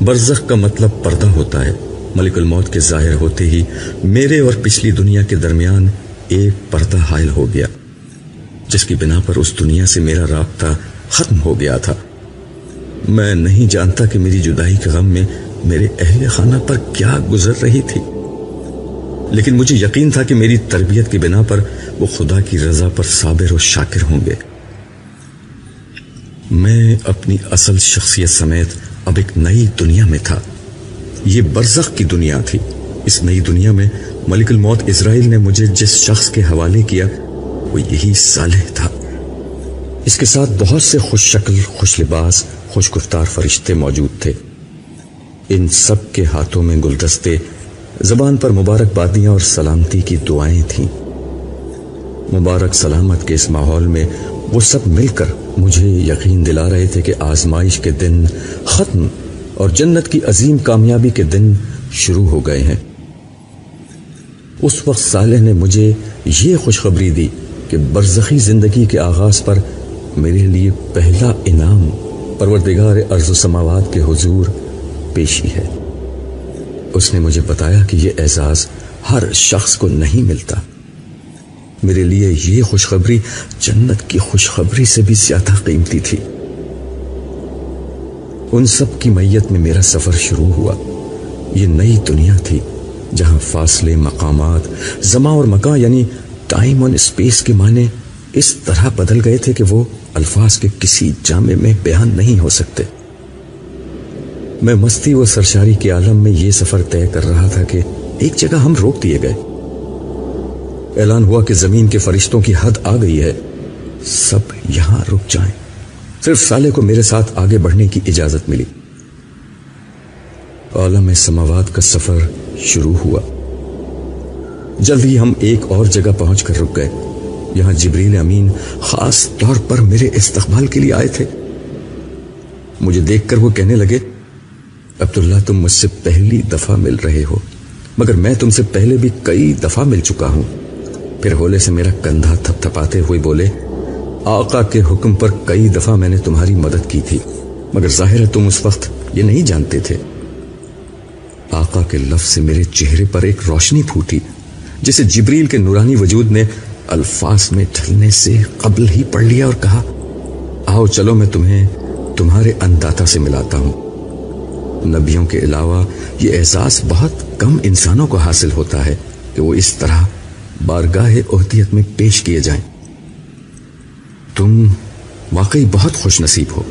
برزخ کا مطلب پردہ ہوتا ہے۔ ملک الموت کے ظاہر ہوتے ہی میرے اور پچھلی دنیا کے درمیان ایک پردہ حائل ہو گیا، جس کی بنا پر اس دنیا سے میرا رابطہ ختم ہو گیا تھا۔ میں نہیں جانتا کہ میری جدائی کے غم میں میرے اہل خانہ پر کیا گزر رہی تھی، لیکن مجھے یقین تھا کہ میری تربیت کی بنا پر وہ خدا کی رضا پر صابر و شاکر ہوں گے۔ میں اپنی اصل شخصیت سمیت اب ایک نئی دنیا میں تھا۔ یہ برزخ کی دنیا تھی۔ اس نئی دنیا میں ملک الموت اسرائیل نے مجھے جس شخص کے حوالے کیا وہ یہی صالح تھا۔ اس کے ساتھ بہت سے خوش شکل، خوش لباس، خوش گفتار فرشتے موجود تھے۔ ان سب کے ہاتھوں میں گلدستے، زبان پر مبارکبادیاں اور سلامتی کی دعائیں تھیں۔ مبارک سلامت کے اس ماحول میں وہ سب مل کر مجھے یقین دلا رہے تھے کہ آزمائش کے دن ختم اور جنت کی عظیم کامیابی کے دن شروع ہو گئے ہیں۔ اس وقت صالح نے مجھے یہ خوشخبری دی کہ برزخی زندگی کے آغاز پر میرے لیے پہلا انعام پروردگار ارض و سماوات کے حضور پیشی ہے۔ اس نے مجھے بتایا کہ یہ اعزاز ہر شخص کو نہیں ملتا۔ میرے لیے یہ خوشخبری جنت کی خوشخبری سے بھی زیادہ قیمتی تھی۔ ان سب کی میت میں میرا سفر شروع ہوا۔ یہ نئی دنیا تھی جہاں فاصلے، مقامات، زمان اور مکان یعنی ٹائم اور اسپیس کے معنی اس طرح بدل گئے تھے کہ وہ الفاظ کے کسی جامع میں بیان نہیں ہو سکتے۔ میں مستی و سرشاری کے عالم میں یہ سفر طے کر رہا تھا کہ ایک جگہ ہم روک دیے گئے۔ اعلان ہوا کہ زمین کے فرشتوں کی حد آ گئی ہے، سب یہاں رک جائیں۔ صرف صالح کو میرے ساتھ آگے بڑھنے کی اجازت ملی۔ عالم سماوات کا سفر شروع ہوا۔ جلد ہی ہم ایک اور جگہ پہنچ کر رک گئے۔ یہاں جبریل امین خاص طور پر میرے استقبال کے لیے آئے تھے۔ مجھے دیکھ کر وہ کہنے لگے، عبداللہ تم مجھ سے پہلی دفعہ مل رہے ہو، مگر میں تم سے پہلے بھی کئی دفعہ مل چکا ہوں۔ پھر ہولے سے میرا کندھا تھپ تھپاتے ہوئے بولے، آقا کے حکم پر کئی دفعہ میں نے تمہاری مدد کی تھی، مگر ظاہر ہے تم اس وقت یہ نہیں جانتے تھے۔ آقا کے لفظ سے میرے چہرے پر ایک روشنی پھوٹی جسے جبریل کے نورانی وجود نے الفاظ میں ڈھلنے سے قبل ہی پڑھ لیا اور کہا، آؤ چلو میں تمہیں تمہارے انداتا سے ملاتا ہوں۔ نبیوں کے علاوہ یہ احساس بہت کم انسانوں کو حاصل ہوتا ہے کہ وہ اس طرح بارگاہ اہدیت میں پیش کیے جائیں۔ تم واقعی بہت خوش نصیب ہو۔